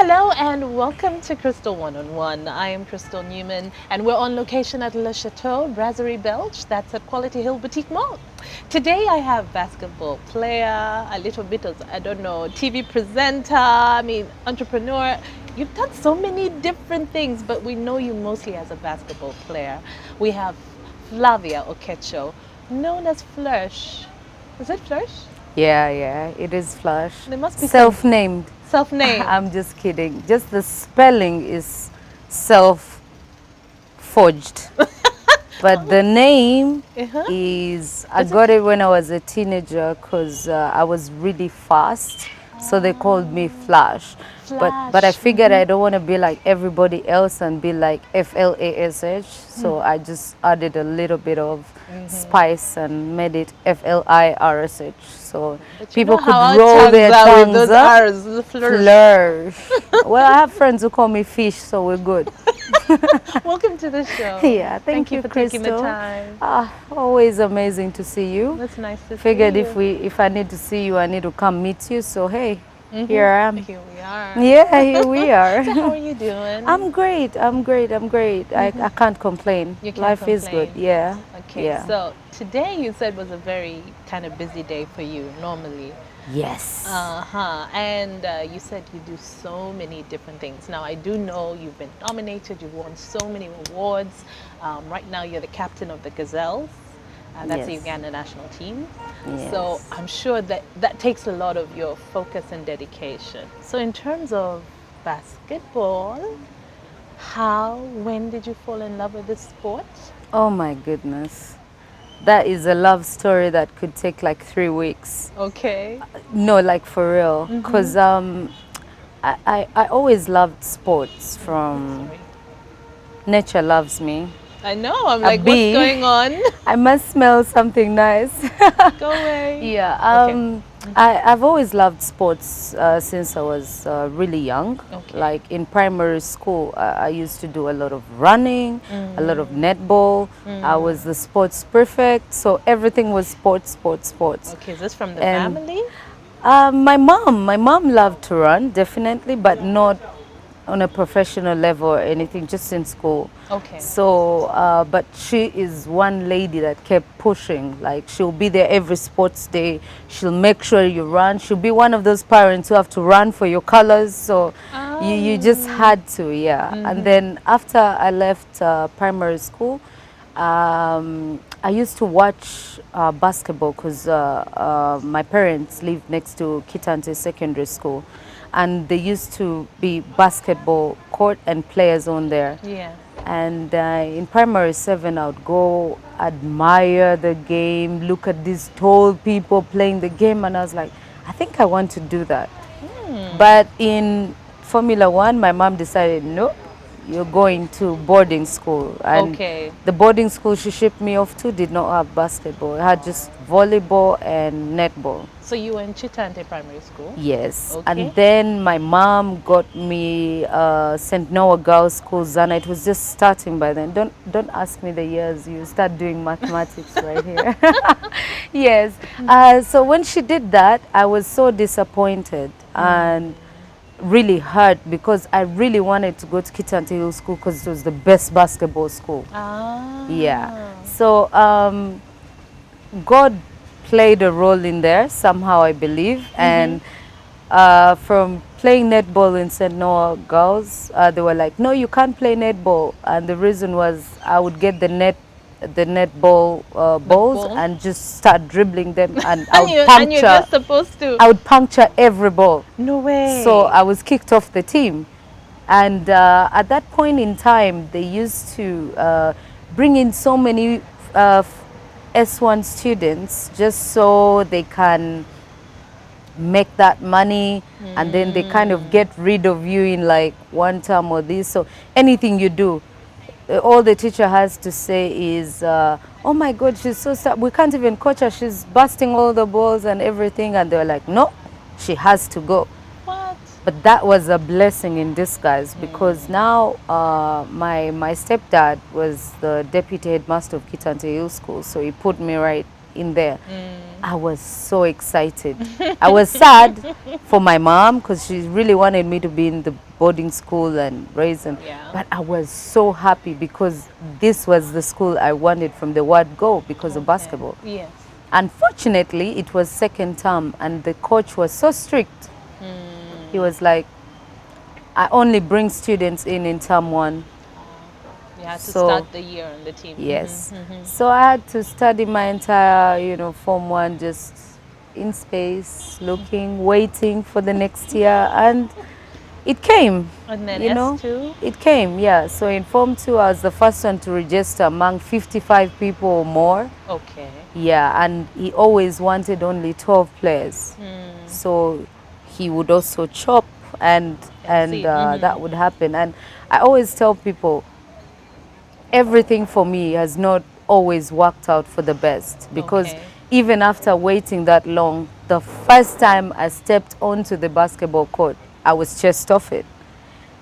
Hello and welcome to Crystal One-on-One. I am Crystal Newman and we're on location at Le Chateau, Brasserie Belge. That's at Quality Hill Boutique Mall. Today I have basketball player, a little bit of, I don't know, TV presenter, entrepreneur. You've done so many different things, but we know you mostly as a basketball player. We have Flavia Okecho, known as Flirsh. Is it Flirsh? Yeah, it is Flush. There must be Self-named. self-name. I'm just kidding. Just the spelling is self-forged. But the name Uh-huh. I got it when I was a teenager because I was really fast. So they called me Flash. But I Flash. figured I don't want to be like everybody else and be like Flash. So I just added a little bit of spice and made it Flirsh. So But you people know could how our roll their are with tongues those up. R's, the flourish. Flourish. Well, I have friends who call me Fish, so we're good. Welcome to the show. Yeah, thank you you, for taking the Crystal. time. Always amazing to see you. That's nice to Figured see you. if I need to see you, I need to come meet you. So hey, here I am. Here we are. Yeah, here we are. So how are you doing? I'm great. I can't complain. You can't Life is good. complain. Yeah. Okay, Yeah. so today you said was a very kind of busy day for you normally. Yes. And you said you do so many different things. Now, I do know you've been nominated, you've won so many awards. Right now, you're the captain of the Gazelles. That's the Yes. Uganda national team. Yes. So I'm sure that takes a lot of your focus and dedication. So in terms of basketball, when did you fall in love with this sport? Oh my goodness. That is a love story that could take like 3 weeks. Okay. No, like for real. Because I always loved sports from Sorry. nature loves me. I know, I'm A like, bee. what's going on? I must smell something nice. Go away. Yeah, Okay. I've always loved sports since I was really young. Okay. Like in primary school, I used to do a lot of running, a lot of netball. I was the sports prefect, so everything was sports. Okay, is this from the And- family? My mom loved to run, definitely, but not on a professional level or anything, just in school. Okay. So, but she is one lady that kept pushing. Like she'll be there every sports day. She'll make sure you run. She'll be one of those parents who have to run for your colors. So you just had to, yeah. And then after I left primary school, I used to watch basketball because my parents lived next to Kitante Secondary School, and there used to be basketball court and players on there. Yeah. And in primary 7, I would go admire the game, look at these tall people playing the game, and I was like, I think I want to do that. But in Formula One, my mom decided, no, you're going to boarding school. And Okay. the boarding school she shipped me off to did not have basketball. It had just volleyball and netball. So you were in Chitante Primary School? Yes. Okay. And then my mom got me St. Noah Girls School, Zana. It was just starting by then. Don't ask me the years. You start doing mathematics right here. Yes. So when she did that, I was so disappointed and really hurt because I really wanted to go to Kitante Hill School because it was the best basketball school. Ah. Yeah. So God played a role in there somehow, I believe. And from playing netball in St. Noah Girls, they were like, no, you can't play netball. And the reason was I would get the netball balls ball? and just start dribbling them, and I would And you're just puncture. supposed to. I would puncture every ball. No way. So I was kicked off the team. And at that point in time, they used to bring in so many S1 students just so they can make that money, and then they kind of get rid of you in like one term or this. So anything you do, all the teacher has to say is, oh my God, she's so sad. We can't even coach her. She's busting all the balls and everything. And they're like, no, she has to go. What? But that was a blessing in disguise because now my stepdad was the deputy headmaster of Kitante Hill School, so he put me right in there. I was so excited. I was sad for my mom because she really wanted me to be in the boarding school and raised, Yeah. but I was so happy because this was the school I wanted from the word go because of Okay. basketball. Yes. Unfortunately, it was second term and the coach was so strict. He was like, I only bring students in term one. You had to So, start the year on the team. yes. So I had to study my entire, Form 1 just in space, looking, waiting for the next year. And it came, And then you know. S2? It came, yeah. So in Form 2, I was the first one to register among 55 people or more. Okay. Yeah, and he always wanted only 12 players. So he would also chop and see. that would happen. And I always tell people, everything for me has not always worked out for the best because Okay. even after waiting that long, the first time I stepped onto the basketball court, I was chest off it.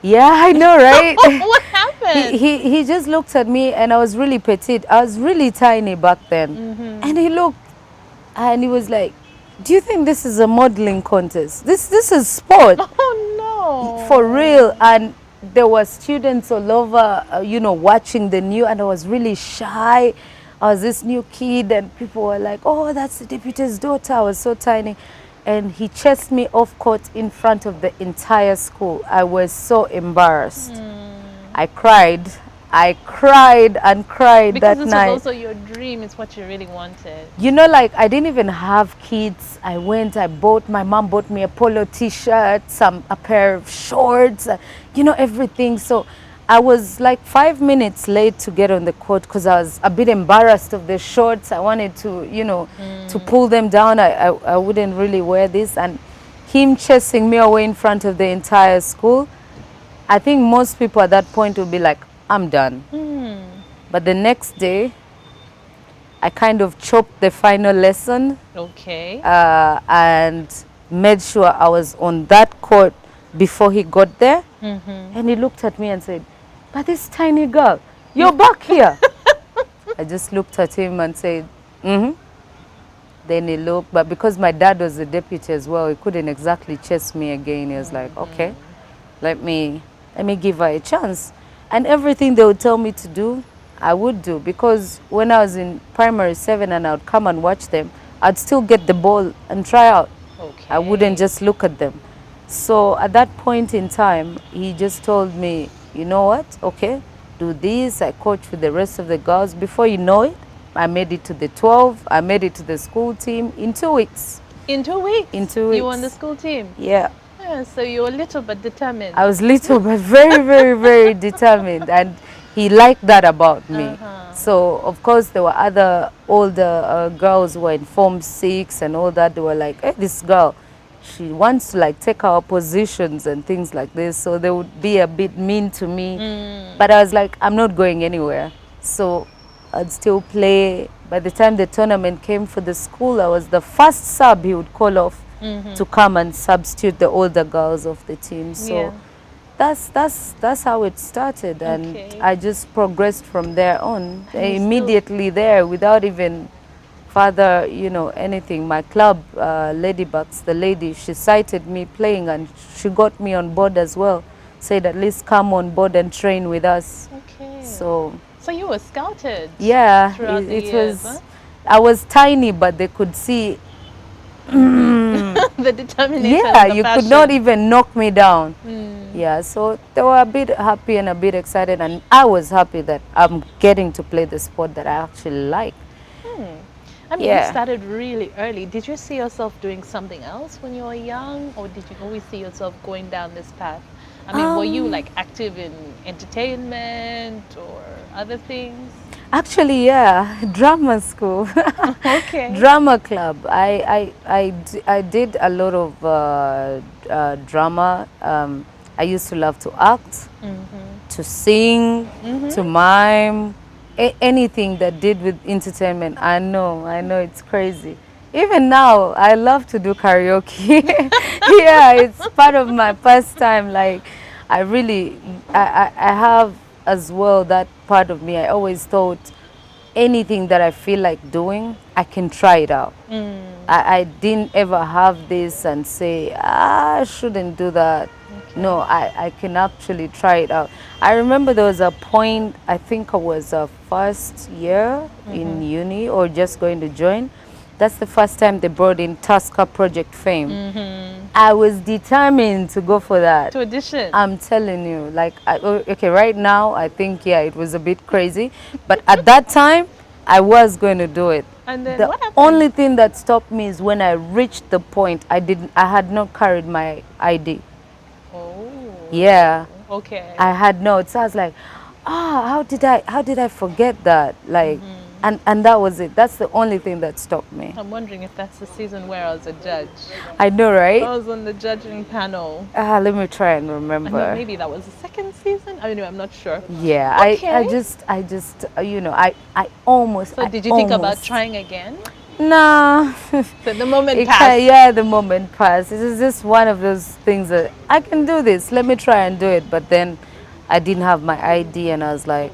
Yeah, I know, right? What happened? He just looked at me and I was really petite. I was really tiny back then. And he looked and he was like, do you think this is a modeling contest? This is sport. Oh no. For real. And there were students all over, watching the new, and I was really shy. I was this new kid and people were like, oh, that's the deputy's daughter. I was so tiny. And he chased me off court in front of the entire school. I was so embarrassed. I cried. I cried and cried Because that this night. was also your dream. It's what you really wanted. Like I didn't even have kids. My mom bought me a polo t-shirt, a pair of shorts, everything. So I was like 5 minutes late to get on the court because I was a bit embarrassed of the shorts. I wanted to, to pull them down. I wouldn't really wear this. And him chasing me away in front of the entire school, I think most people at that point would be like, I'm done. But the next day, I kind of chopped the final lesson. Okay. And made sure I was on that court before he got there. And he looked at me and said, but this tiny girl, you're back here. I just looked at him and said, Then he looked, but because my dad was the deputy as well, he couldn't exactly chase me again. He was like, okay, let me give her a chance. And everything they would tell me to do, I would do. Because when I was in primary 7 and I would come and watch them, I'd still get the ball and try out. Okay. I wouldn't just look at them. So at that point in time, he just told me, you know what, okay, do this. I coach with the rest of the girls. Before you know it, I made it to the 12. I made it to the school team in 2 weeks. In 2 weeks? In 2 weeks. You were on the school team? Yeah. Yeah, so you were little but determined. I was little but very, very, very determined. And he liked that about me. So, of course, there were other older girls who were in Form 6 and all that. They were like, hey, this girl, she wants to like take our positions and things like this. So they would be a bit mean to me. But I was like, I'm not going anywhere. So I'd still play. By the time the tournament came for the school, I was the first sub he would call off to come and substitute the older girls of the team. So that's how it started. And I just progressed from there on. Immediately there, without even further, anything. My club, Ladybugs, the lady, she cited me playing and she got me on board as well. Said at least come on board and train with us. Okay. So you were scouted. Yeah, throughout the years, was. Huh? I was tiny, but they could see the determination. Yeah, you could not even knock me down. Yeah, so they were a bit happy and a bit excited, and I was happy that I'm getting to play the sport that I actually like. I mean, you started really early. Did you see yourself doing something else when you were young, or did you always see yourself going down this path? I mean, were you like active in entertainment or other things? Actually, yeah, drama school. Okay. Drama club. I did a lot of drama. I used to love to act, to sing, to mime, anything that did with entertainment. I know it's crazy. Even now, I love to do karaoke. Yeah, it's part of my pastime. Like, I have as well that part of me. I always thought anything that I feel like doing, I can try it out. Mm. I didn't ever have this and say, I shouldn't do that. Okay. No, I can actually try it out. I remember there was a point, I think I was a first year in uni or just going to join. That's the first time they brought in Tusker Project Fame. I was determined to go for that. To audition. I'm telling you, like, okay, right now, I think, yeah, it was a bit crazy. But at that time, I was going to do it. And then The what happened? only thing that stopped me is when I reached the point, I had not carried my ID. Oh. Yeah. Okay. I had not. So I was like, how did I forget that? Like, and that was it. That's the only thing that stopped me. I'm wondering if that's the season where I was a judge. I know, right? I was on the judging panel. Let me try and I remember. know maybe that was the second season. I don't know, I'm not sure. Yeah, Okay. I just, you know, I almost. So did you think about trying again? Nah. So the moment It passed. yeah, the moment passed. It is just one of those things that I can do this. Let me try and do it. But then I didn't have my ID, and I was like,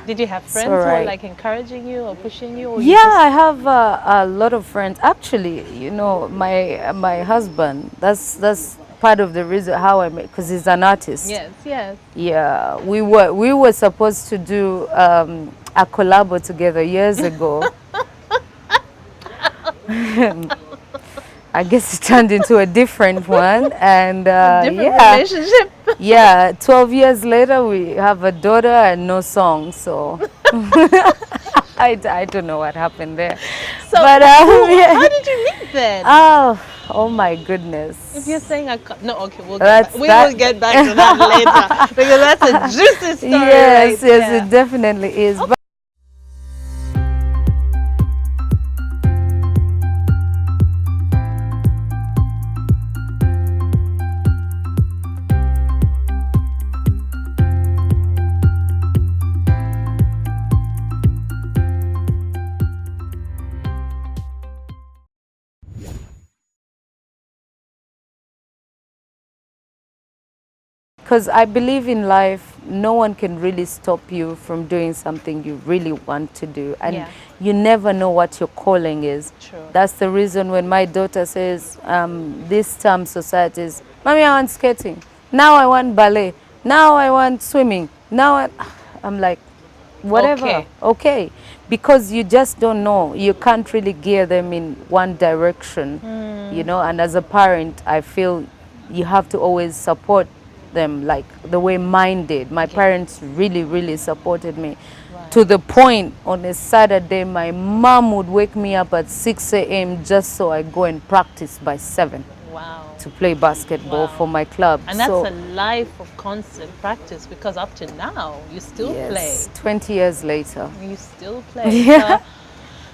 Did you have it's friends who were alright. like encouraging you or pushing you? Or you Yeah, just- I have a lot of friends. Actually, you know, my husband. That's part of the reason how I met, because he's an artist. Yes, yes. Yeah, we were supposed to do a collabo together years ago. I guess it turned into a different one, and Different yeah, relationship. yeah. 12 years later, we have a daughter and no song. So I don't know what happened there. So But yeah. how did you meet then? Oh my goodness. If you're saying no, okay, That's we that- will get back to that later because that's a juicy story. Yes, right yes, there. it definitely is. But because I believe in life, no one can really stop you from doing something you really want to do. And Yeah. you never know what your calling is. True. That's the reason when my daughter says, this term societies, Mommy, I want skating. Now I want ballet. Now I want swimming. I'm like, whatever. Okay. Okay. Because you just don't know. You can't really gear them in one direction, you know. And as a parent, I feel you have to always support them like the way mine did. My parents really, really supported me. To the point, on a Saturday, my mom would wake me up at 6 a.m. just so I go and practice by 7 Wow. to play basketball Wow. for my club. And that's So, a life of constant practice because up to now you still yes, 20 years later. play. You still play. Yeah.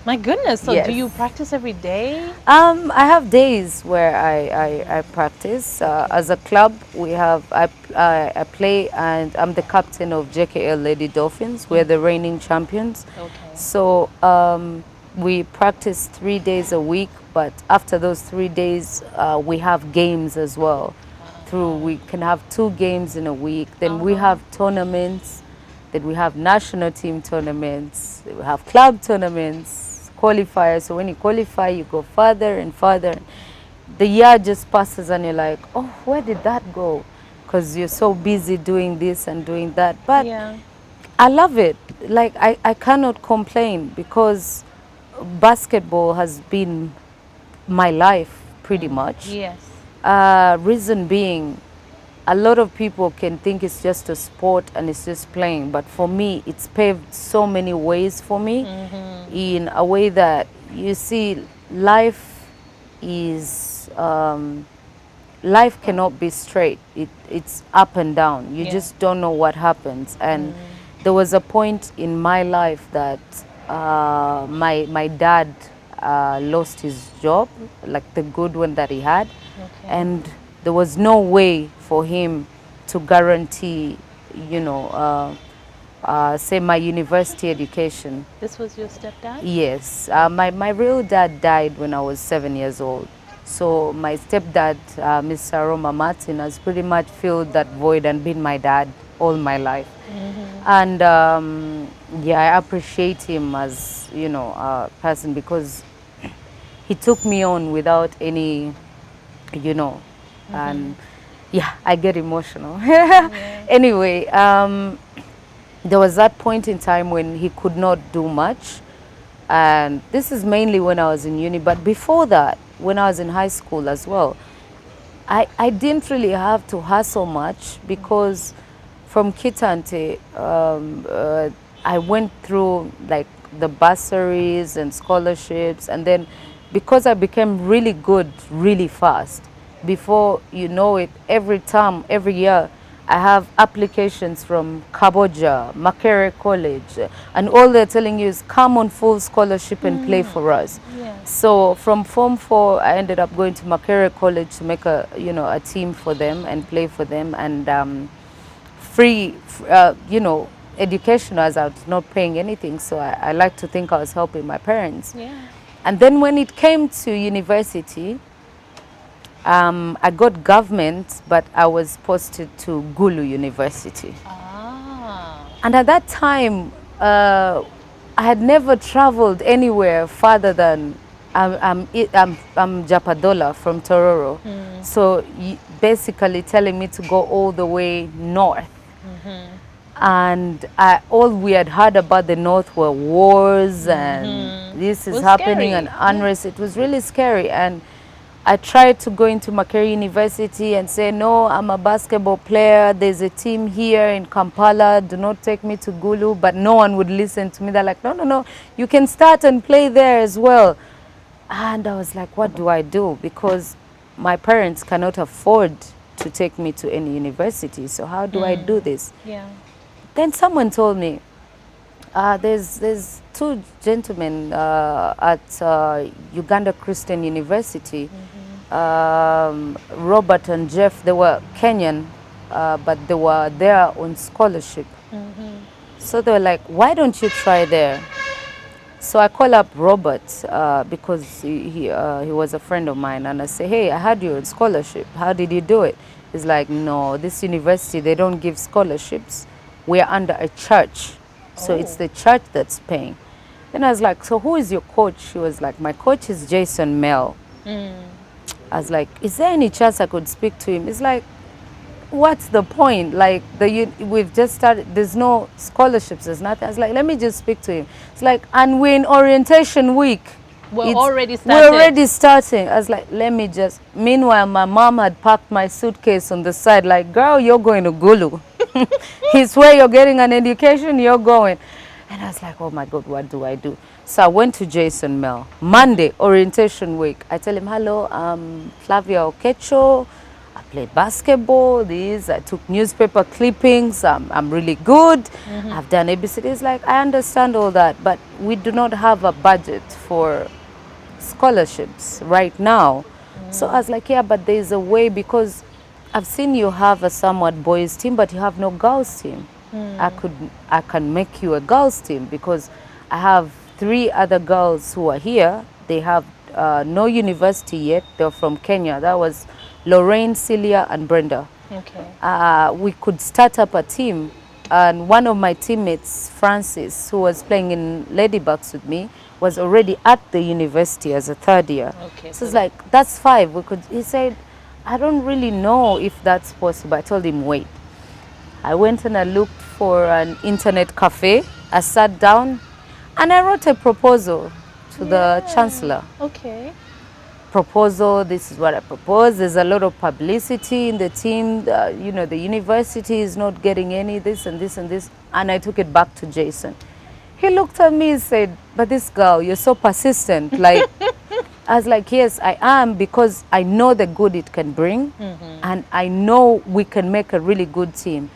My goodness. So Yes. do you practice every day? I have days where I practice. As a club, we have I play, and I'm the captain of JKL Lady Dolphins. We're the reigning champions. Okay. So we practice 3 days a week, but after those 3 days, we have games as well. We can have 2 games in a week. Then we have tournaments. Then we have national team tournaments. We have club tournaments, qualifiers. So when you qualify, you go further and further. The year just passes and you're like, oh, where did that go? Because you're so busy doing this and doing that. But Yeah. I love it. Like, I cannot complain because basketball has been my life pretty much. Yes. Reason being, a lot of people can think it's just a sport and it's just playing, but for me, it's paved so many ways for me in a way that you see life is, life cannot be straight. It's up and down. You Yeah. just don't know what happens. And there was a point in my life that my dad lost his job, like the good one that he had. Okay. And there was no way for him to guarantee, you know, say my university education. This was your stepdad? Yes, my real dad died when I was 7 years old. So my stepdad, Mr. Roma Martin, has pretty much filled that void and been my dad all my life. And yeah, I appreciate him as, you know, a person because he took me on without any, you know, and yeah, I get emotional. Yeah. Anyway, there was that point in time when he could not do much. And this is mainly when I was in uni. But before that, when I was in high school as well, I didn't really have to hustle much because from Kitante, I went through like the bursaries and scholarships. And then because I became really good really fast, before you know it, every term, every year, I have applications from Kamboja, Makerere College, and all they're telling you is come on full scholarship and play for us. Yeah. So from Form 4, I ended up going to Makerere College to make a, you know, a team for them and play for them, and free, you know, education as I was not paying anything. So I like to think I was helping my parents. Yeah. And then when it came to university, I got government, but I was posted to Gulu University. Ah. And at that time, I had never traveled anywhere farther than I'm Japadola from Tororo. So basically telling me to go all the way north. And all we had heard about the north were wars and this is Was happening scary. and unrest. It was really scary. And I tried to go into Makerere University and say, no, I'm a basketball player. There's a team here in Kampala. Do not take me to Gulu. But no one would listen to me. They're like, no, no, no. You can start and play there as well. And I was like, what do I do? Because my parents cannot afford to take me to any university. So how do I do this? Yeah. Then someone told me, there's two gentlemen at Uganda Christian University, Robert and Jeff. They were Kenyan, but they were there on scholarship. So they were like, why don't you try there? So I call up Robert because he was a friend of mine, and I say, hey, I had you on scholarship. How did you do it? He's like, no, this university, they don't give scholarships. We're under a church. So it's the church that's paying. Then I was like, so who is your coach? She was like, my coach is Jason Mel. I was like, is there any chance I could speak to him? It's like, what's the point? Like, we've just started, there's no scholarships, there's nothing. I was like, let me just speak to him. It's like, and we're in orientation week. We're already We're already starting. I was like, let me just, meanwhile, my mom had packed my suitcase on the side, like, girl, you're going to Gulu. It's where you're getting an education, you're going. And I was like, oh my God, what do I do? So I went to Jason Mel. Monday, orientation week. I tell him, hello, I'm Flavia Okecho. I played basketball, I took newspaper clippings, I'm really good. I've done ABCD. It's like, I understand all that, but we do not have a budget for scholarships right now. So I was like, yeah, but there's a way, because I've seen you have a somewhat boys team, but you have no girls team. I can make you a girls team, because I have 3 other girls who are here. They have no university yet. They're from Kenya. That was Lorraine, Celia, and Brenda. Okay. We could start up a team. And one of my teammates, Francis, who was playing in Ladybugs with me, was already at the university as a 3rd year. Okay. So it's like, that's 5. He said, I don't really know if that's possible. I told him, wait. I went and I looked for an internet cafe. I sat down and I wrote a proposal to the chancellor. Okay. Proposal, this is what I propose. There's a lot of publicity in the team. You know, the university is not getting any this and this and this. And I took it back to Jason. He looked at me and said, but this girl, you're so persistent. Like, I was like, yes, I am, because I know the good it can bring. And I know we can make a really good team.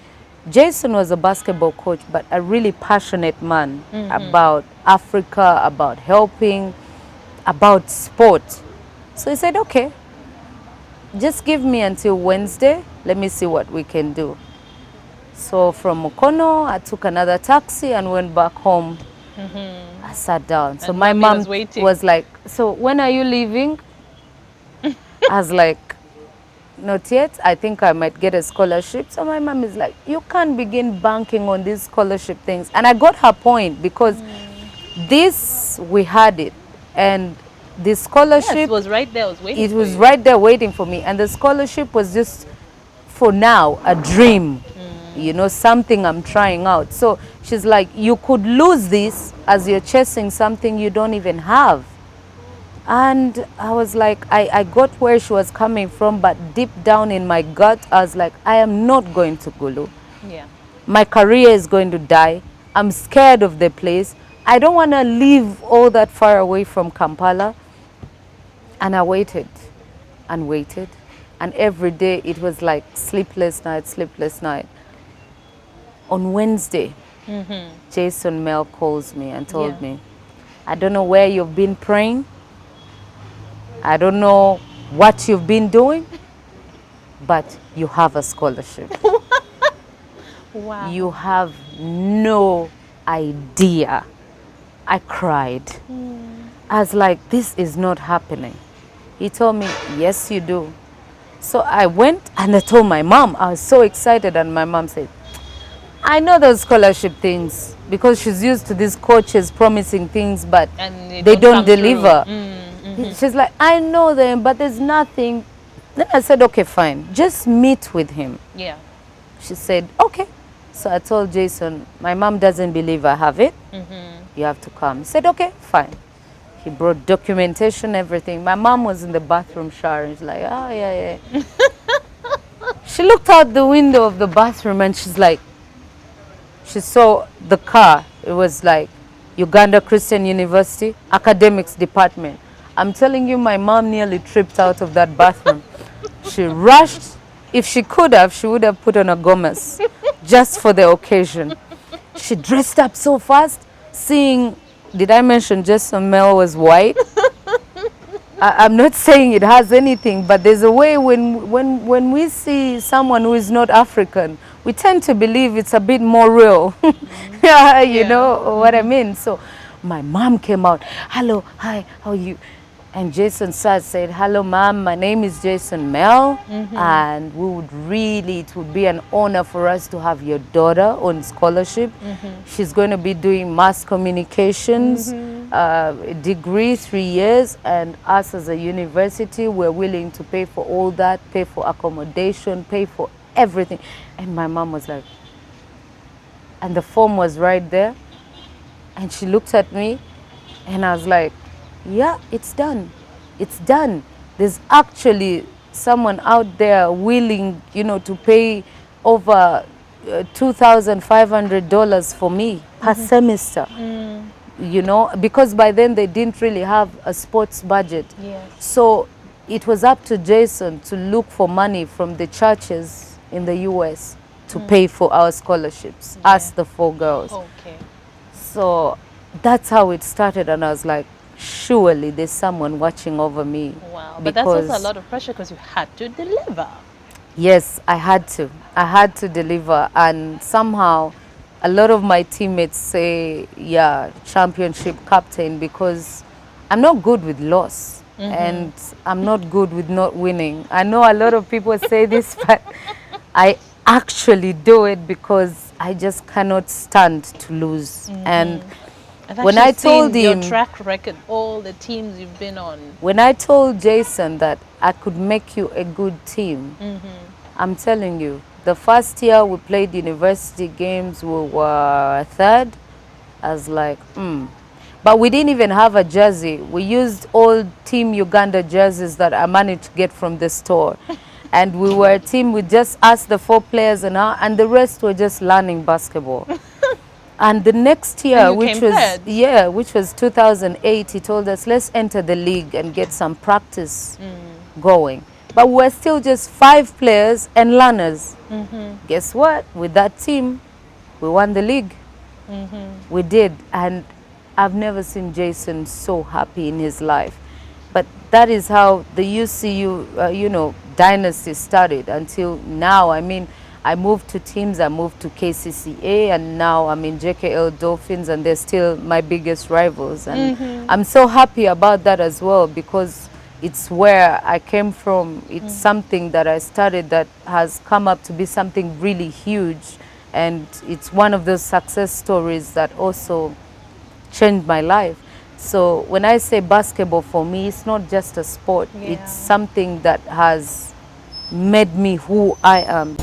Jason was a basketball coach, but a really passionate man about Africa, about helping, about sport. So he said, okay, just give me until Wednesday. Let me see what we can do. So from Mukono, I took another taxi and went back home. I sat down. So And my mommy mom was waiting. was like, so when are you leaving? I was like, not yet. I think I might get a scholarship. So my mom is like, you can't begin banking on these scholarship things. And I got her point, because this, we had it. And the Yes, scholarship, it was right there. I was waiting it for was you. right there waiting for me. And the scholarship was just, for now, a dream, you know, something I'm trying out. So she's like, you could lose this as you're chasing something you don't even have. And I was like, I got where she was coming from, but deep down in my gut, I was like, I am not going to Gulu. Yeah. My career is going to die. I'm scared of the place. I don't want to live all that far away from Kampala. And I waited and waited. And every day it was like sleepless night, sleepless night. On Wednesday, Jason Mel calls me and told Yeah. me, I don't know where you've been praying. I don't know what you've been doing, but you have a scholarship. Wow. You have no idea. I cried. I was like, this is not happening. He told me, yes, you do. So I went and I told my mom. I was so excited, and my mom said, I know those scholarship things, because she's used to these coaches promising things, but And they don't come through. deliver. She's like, I know them, but there's nothing. Then I said, okay, fine. Just meet with him. Yeah. She said, okay. So I told Jason, my mom doesn't believe I have it. You have to come. He said, okay, fine. He brought documentation, everything. My mom was in the bathroom showering. She's like, oh, yeah, yeah. She looked out the window of the bathroom and she's like, she saw the car. It was like Uganda Christian University, academics department. I'm telling you, my mom nearly tripped out of that bathroom. She rushed. If she could have, she would have put on a gomez just for the occasion. She dressed up so fast, seeing, did I mention Jason Mel was white? I'm not saying it has anything, but there's a way when we see someone who is not African, we tend to believe it's a bit more real. Yeah, you know what I mean? So my mom came out, hello, hi, how are you? And Jason said, hello, ma'am, my name is Jason Mel, and we would really, it would be an honor for us to have your daughter on scholarship. She's going to be doing mass communications, degree, 3 years, and us as a university, we're willing to pay for all that, pay for accommodation, pay for everything. And my mom was like, and the form was right there, and she looked at me, and I was like, yeah, it's done. It's done. There's actually someone out there willing, you know, to pay over $2,500 for me per semester. You know, because by then they didn't really have a sports budget. Yes. So it was up to Jason to look for money from the churches in the US to pay for our scholarships, us the 4 girls. Okay. So that's how it started, and I was like, surely there's someone watching over me. Wow. But that's also a lot of pressure because you had to deliver. Yes, I had to. I had to deliver, and somehow a lot of my teammates say, yeah, championship captain, because I'm not good with loss. And I'm not good with not winning. I know a lot of people say this, but I actually do it because I just cannot stand to lose. And I've when I actually told seen him, your track record, all the teams you've been on. when I told Jason that I could make you a good team, I'm telling you, the first year we played university games, we were third. I was like, But we didn't even have a jersey. We used old Team Uganda jerseys that I managed to get from the store. And we were a team with just us, the 4 players, and the rest were just learning basketball. And the next year, which was 2008, he told us, let's enter the league and get some practice going. But we're still just 5 players and learners. Guess what? With that team, we won the league. We did. And I've never seen Jason so happy in his life. But that is how the UCU, you know, dynasty started until now. I mean, I moved to teams, I moved to KCCA, and now I'm in JKL Dolphins, and they're still my biggest rivals. And I'm so happy about that as well, because it's where I came from. It's something that I started that has come up to be something really huge. And it's one of those success stories that also changed my life. So when I say basketball, for me, it's not just a sport. Yeah. It's something that has made me who I am.